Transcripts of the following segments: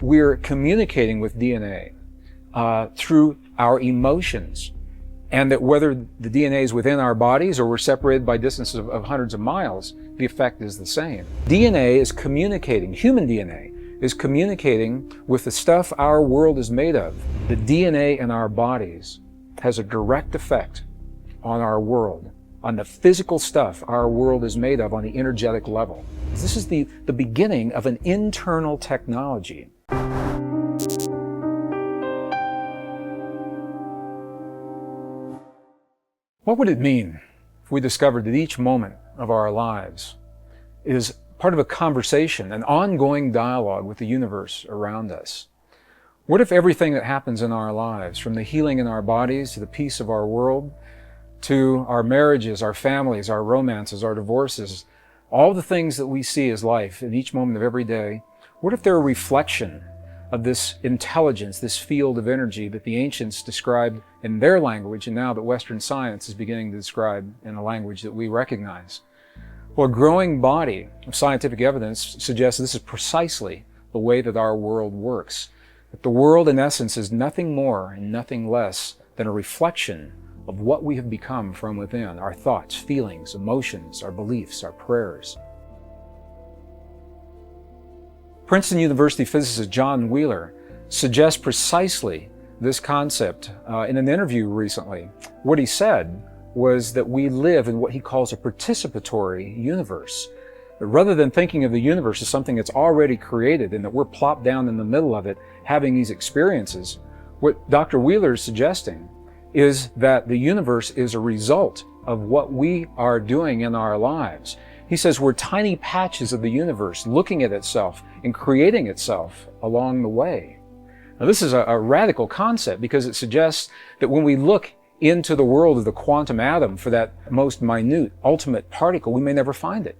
we're communicating with DNA through our emotions, and that whether the DNA is within our bodies or we're separated by distances of hundreds of miles, the effect is the same. DNA is communicating, human DNA is communicating with the stuff our world is made of. The DNA in our bodies has a direct effect on our world, on the physical stuff our world is made of on the energetic level. This is the beginning of an internal technology. What would it mean if we discovered that each moment of our lives is part of a conversation, an ongoing dialogue with the universe around us? What if everything that happens in our lives, from the healing in our bodies to the peace of our world, to our marriages, our families, our romances, our divorces, all the things that we see as life in each moment of every day, what if they're a reflection of this intelligence, this field of energy that the ancients described in their language, and now that Western science is beginning to describe in a language that we recognize? Well, a growing body of scientific evidence suggests this is precisely the way that our world works. That the world, in essence, is nothing more and nothing less than a reflection of what we have become from within, our thoughts, feelings, emotions, our beliefs, our prayers. Princeton University physicist John Wheeler suggests precisely this concept in an interview recently. What he said was that we live in what he calls a participatory universe. But rather than thinking of the universe as something that's already created and that we're plopped down in the middle of it having these experiences, what Dr. Wheeler is suggesting is that the universe is a result of what we are doing in our lives. He says we're tiny patches of the universe looking at itself and creating itself along the way. Now, this is a radical concept because it suggests that when we look into the world of the quantum atom for that most minute, ultimate particle, we may never find it.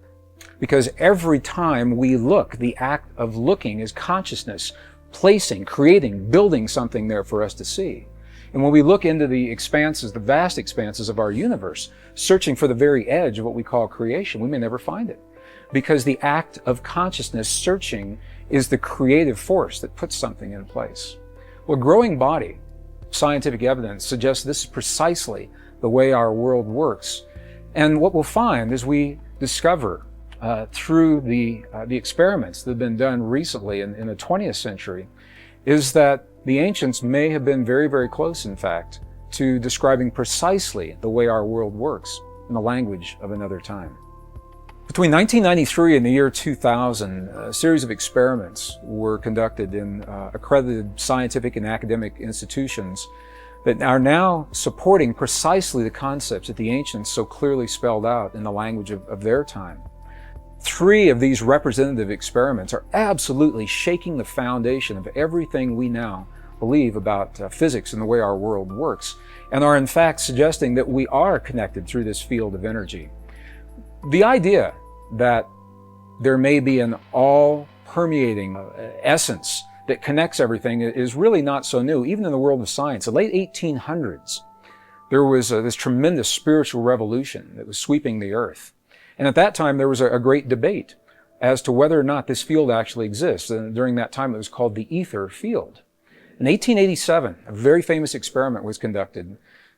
Because every time we look, the act of looking is consciousness, placing, creating, building something there for us to see. And when we look into the expanses, the vast expanses of our universe, searching for the very edge of what we call creation, we may never find it. Because the act of consciousness searching is the creative force that puts something in place. Well, growing body, scientific evidence suggests this is precisely the way our world works. And what we'll find as we discover through the experiments that have been done recently in the 20th century is that the ancients may have been very, very close, in fact, to describing precisely the way our world works in the language of another time. Between 1993 and the year 2000, a series of experiments were conducted in accredited scientific and academic institutions that are now supporting precisely the concepts that the ancients so clearly spelled out in the language of their time. 3 of these representative experiments are absolutely shaking the foundation of everything we now believe about physics and the way our world works, and are in fact suggesting that we are connected through this field of energy. The idea that there may be an all-permeating essence that connects everything is really not so new, even in the world of science. In the late 1800s, there was this tremendous spiritual revolution that was sweeping the earth. And at that time, there was a great debate as to whether or not this field actually exists. And during that time, it was called the ether field. In 1887, a very famous experiment was conducted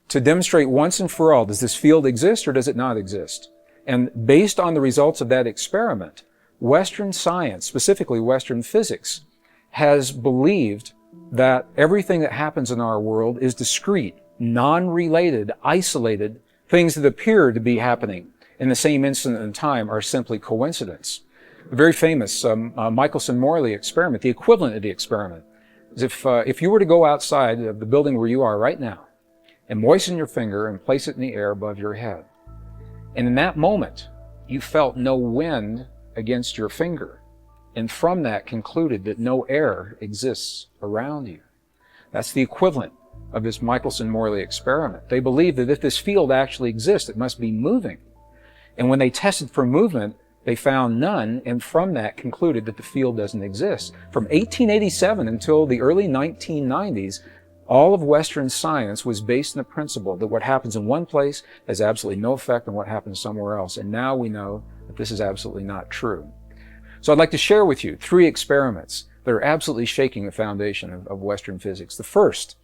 to demonstrate once and for all, does this field exist or does it not exist? And based on the results of that experiment, Western science, specifically Western physics, has believed that everything that happens in our world is discrete, non-related, isolated things that appear to be happening in the same instant in time are simply coincidence. The very famous Michelson-Morley experiment, the equivalent of the experiment, is if you were to go outside of the building where you are right now and moisten your finger and place it in the air above your head, and in that moment you felt no wind against your finger, and from that concluded that no air exists around you. That's the equivalent of this Michelson-Morley experiment. They believe that if this field actually exists, it must be moving. And when they tested for movement, they found none, and from that concluded that the field doesn't exist. From 1887 until the early 1990s, all of Western science was based on the principle that what happens in one place has absolutely no effect on what happens somewhere else. And now we know that this is absolutely not true. So I'd like to share with you 3 experiments that are absolutely shaking the foundation of Western physics. The first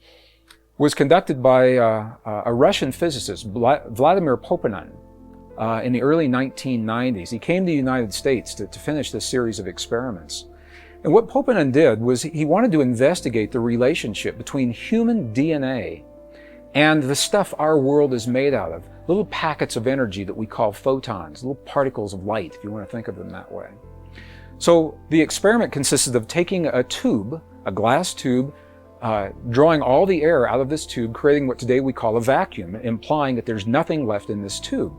was conducted by a Russian physicist, Vladimir Poponin, in the early 1990s. He came to the United States to finish this series of experiments. And what Poponin did was he wanted to investigate the relationship between human DNA and the stuff our world is made out of, little packets of energy that we call photons, little particles of light, if you want to think of them that way. So the experiment consisted of taking a tube, a glass tube, drawing all the air out of this tube, creating what today we call a vacuum, implying that there's nothing left in this tube.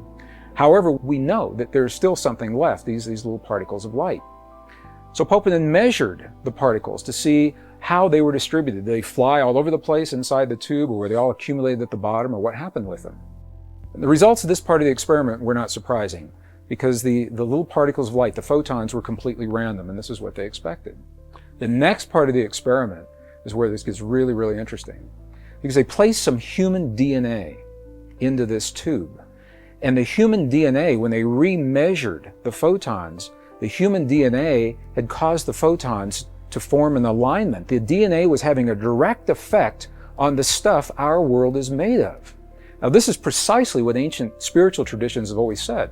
However, we know that there's still something left, these little particles of light. So Poponin measured the particles to see how they were distributed. Did they fly all over the place inside the tube, or were they all accumulated at the bottom, or what happened with them? And the results of this part of the experiment were not surprising, because the little particles of light, the photons, were completely random, and this is what they expected. The next part of the experiment is where this gets really, really interesting, because they placed some human DNA into this tube. And the human DNA, when they remeasured the photons, the human DNA had caused the photons to form an alignment. The DNA was having a direct effect on the stuff our world is made of. Now, this is precisely what ancient spiritual traditions have always said.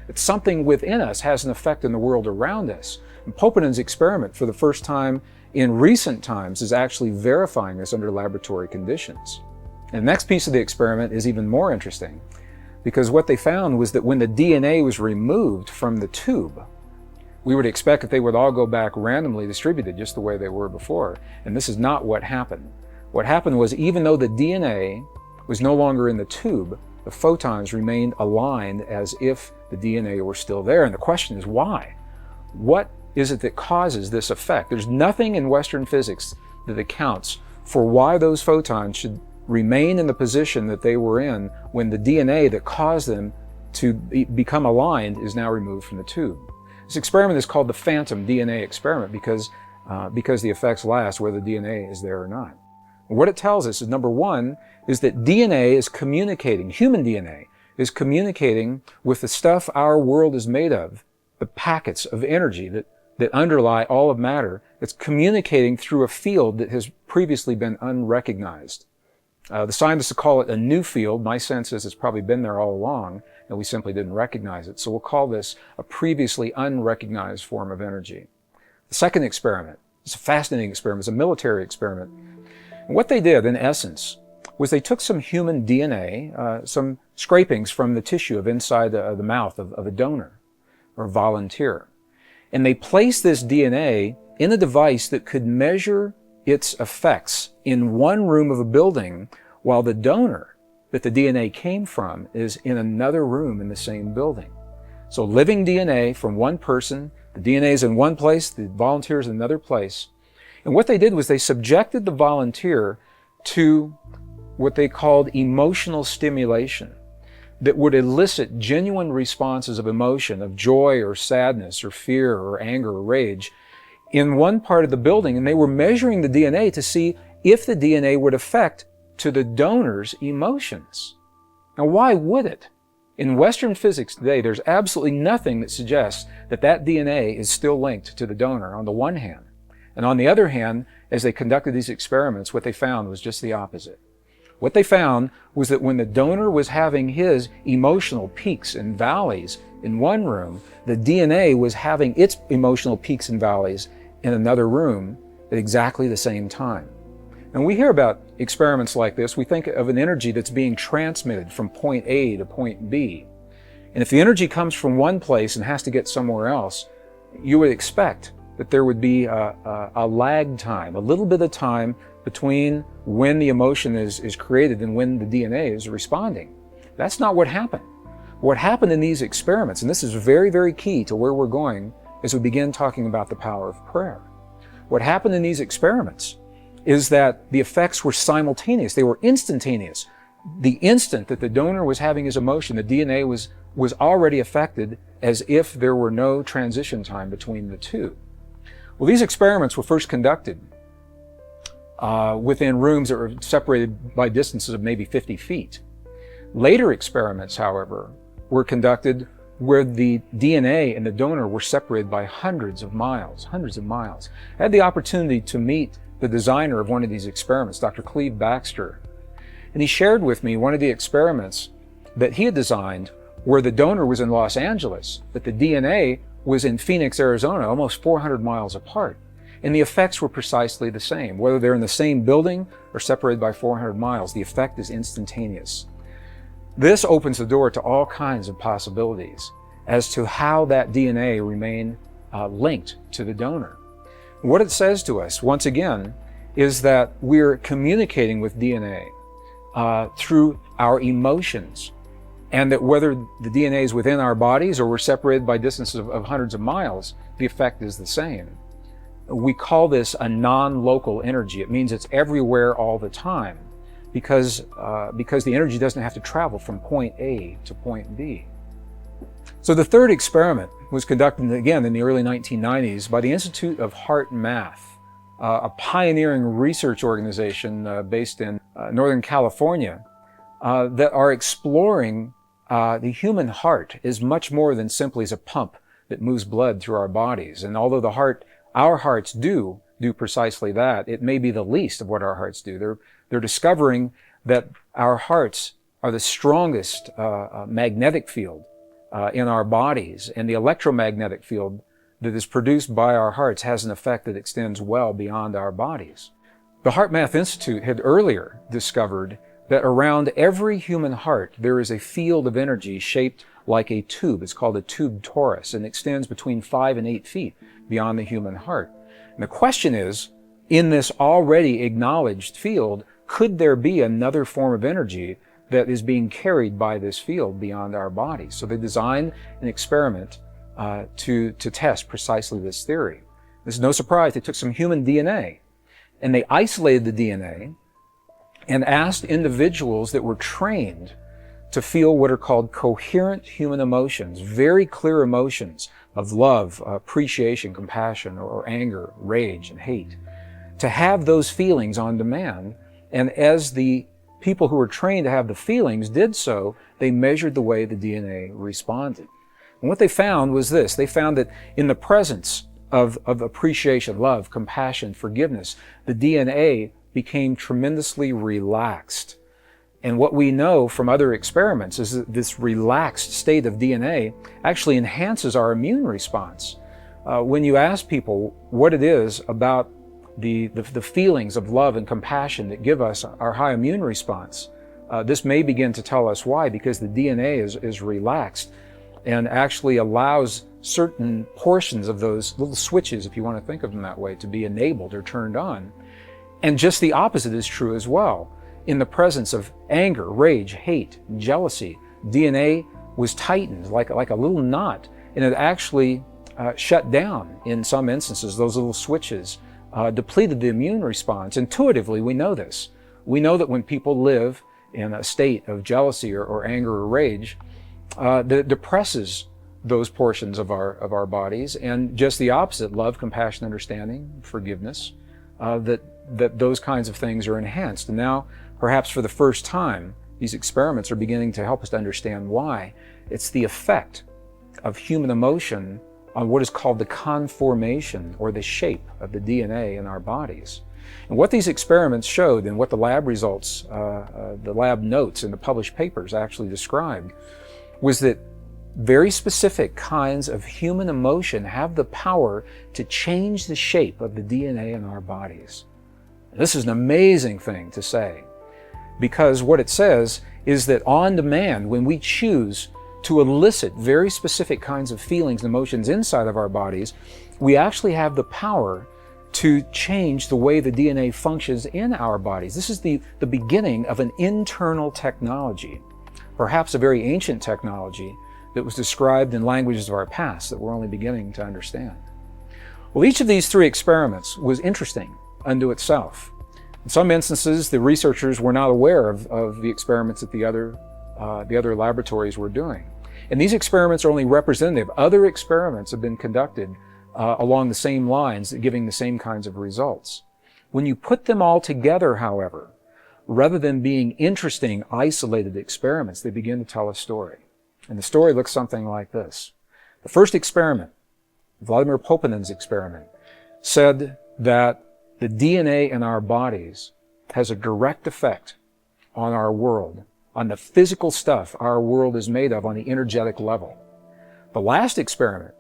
That something within us has an effect in the world around us. And Poponin's experiment, for the first time in recent times, is actually verifying this under laboratory conditions. And the next piece of the experiment is even more interesting, because what they found was that when the DNA was removed from the tube, we would expect that they would all go back randomly distributed just the way they were before. And this is not what happened. What happened was, even though the DNA was no longer in the tube, the photons remained aligned as if the DNA were still there. And the question is, why? What is it that causes this effect? There's nothing in Western physics that accounts for why those photons should remain in the position that they were in when the DNA that caused them to become aligned is now removed from the tube. This experiment is called the phantom DNA experiment because the effects last whether the DNA is there or not. And what it tells us is, number one, is that DNA is communicating, human DNA is communicating with the stuff our world is made of, the packets of energy that underlie all of matter. It's communicating through a field that has previously been unrecognized. The scientists call it a new field. My sense is it's probably been there all along, and we simply didn't recognize it. So we'll call this a previously unrecognized form of energy. The second experiment, it's a fascinating experiment, it's a military experiment. And what they did, in essence, was they took some human DNA, some scrapings from the tissue of inside the mouth of a donor or a volunteer, and they placed this DNA in a device that could measure its effects in one room of a building, while the donor that the DNA came from is in another room in the same building. So living DNA from one person, the DNA is in one place, the volunteer is in another place. And what they did was they subjected the volunteer to what they called emotional stimulation that would elicit genuine responses of emotion, of joy or sadness or fear or anger or rage in one part of the building, and they were measuring the DNA to see if the DNA would affect to the donor's emotions. Now, why would it? In Western physics today, there's absolutely nothing that suggests that that DNA is still linked to the donor on the one hand. And on the other hand, as they conducted these experiments, what they found was just the opposite. What they found was that when the donor was having his emotional peaks and valleys in one room, the DNA was having its emotional peaks and valleys in another room at exactly the same time. And we hear about experiments like this, we think of an energy that's being transmitted from point A to point B. And if the energy comes from one place and has to get somewhere else, you would expect that there would be a lag time, a little bit of time between when the emotion is created and when the DNA is responding. That's not what happened. What happened in these experiments, and this is very, very key to where we're going as we begin talking about the power of prayer. What happened in these experiments is that the effects were simultaneous. They were instantaneous. The instant that the donor was having his emotion, the DNA was already affected as if there were no transition time between the two. Well, these experiments were first conducted within rooms that were separated by distances of maybe 50 feet. Later experiments, however, were conducted where the DNA and the donor were separated by hundreds of miles, hundreds of miles. I had the opportunity to meet the designer of one of these experiments, Dr. Cleve Baxter, and he shared with me one of the experiments that he had designed where the donor was in Los Angeles, but the DNA was in Phoenix, Arizona, almost 400 miles apart. And the effects were precisely the same. Whether they're in the same building or separated by 400 miles, the effect is instantaneous. This opens the door to all kinds of possibilities as to how that DNA remain linked to the donor. What it says to us, once again, is that we're communicating with DNA through our emotions, and that whether the DNA is within our bodies or we're separated by distances of hundreds of miles, the effect is the same. We call this a non-local energy. It means it's everywhere all the time because the energy doesn't have to travel from point A to point B. So the third experiment was conducted again in the early 1990s by the Institute of Heart Math, a pioneering research organization based in Northern California that are exploring the human heart is much more than simply as a pump that moves blood through our bodies. And although our hearts do precisely that, it may be the least of what our hearts do. They're discovering that our hearts are the strongest magnetic field in our bodies, and the electromagnetic field that is produced by our hearts has an effect that extends well beyond our bodies. The Heart Math Institute had earlier discovered that around every human heart there is a field of energy shaped like a tube. It's called a tube torus and extends between 5 and 8 feet beyond the human heart. And the question is, in this already acknowledged field, could there be another form of energy that is being carried by this field beyond our bodies? So they designed an experiment to test precisely this theory. This is no surprise. They took some human DNA and they isolated the DNA and asked individuals that were trained to feel what are called coherent human emotions, very clear emotions of love, appreciation, compassion, or anger, rage, and hate, to have those feelings on demand. And as the people who were trained to have the feelings did so, they measured the way the DNA responded. And what they found was this. They found that in the presence of appreciation, love, compassion, forgiveness, the DNA became tremendously relaxed. And what we know from other experiments is that this relaxed state of DNA actually enhances our immune response. When you ask people what it is about the feelings of love and compassion that give us our high immune response, this may begin to tell us why, because the DNA is relaxed and actually allows certain portions of those little switches, if you want to think of them that way, to be enabled or turned on. And just the opposite is true as well. In the presence of anger, rage, hate, jealousy, DNA was tightened like a little knot, and it actually shut down in some instances. Those little switches depleted the immune response. Intuitively, we know this. We know that when people live in a state of jealousy or anger or rage, that it depresses those portions of our bodies, and just the opposite, love, compassion, understanding, forgiveness, that those kinds of things are enhanced. And now, perhaps for the first time, these experiments are beginning to help us to understand why. It's the effect of human emotion on what is called the conformation or the shape of the DNA in our bodies. And what these experiments showed, and what the lab results, the lab notes in the published papers actually described, was that very specific kinds of human emotion have the power to change the shape of the DNA in our bodies. This is an amazing thing to say, because what it says is that on demand, when we choose to elicit very specific kinds of feelings and emotions inside of our bodies, we actually have the power to change the way the DNA functions in our bodies. This is the beginning of an internal technology, perhaps a very ancient technology that was described in languages of our past that we're only beginning to understand. Well, each of these three experiments was interesting unto itself. In some instances, the researchers were not aware of the experiments that the other laboratories were doing. And these experiments are only representative. Other experiments have been conducted along the same lines, giving the same kinds of results. When you put them all together, however, rather than being interesting, isolated experiments, they begin to tell a story. And the story looks something like this. The first experiment, Vladimir Poponin's experiment, said that the DNA in our bodies has a direct effect on our world, on the physical stuff our world is made of on the energetic level. The last experiment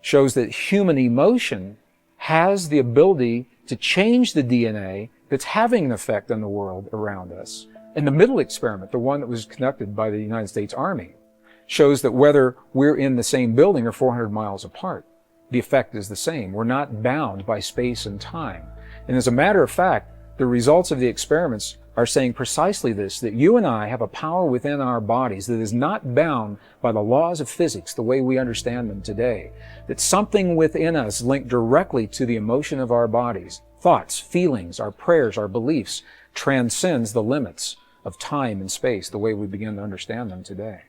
shows that human emotion has the ability to change the DNA that's having an effect on the world around us. And the middle experiment, the one that was conducted by the United States Army, shows that whether we're in the same building or 400 miles apart, the effect is the same. We're not bound by space and time. And as a matter of fact, the results of the experiments are saying precisely this, that you and I have a power within our bodies that is not bound by the laws of physics the way we understand them today. That something within us linked directly to the emotion of our bodies, thoughts, feelings, our prayers, our beliefs, transcends the limits of time and space the way we begin to understand them today.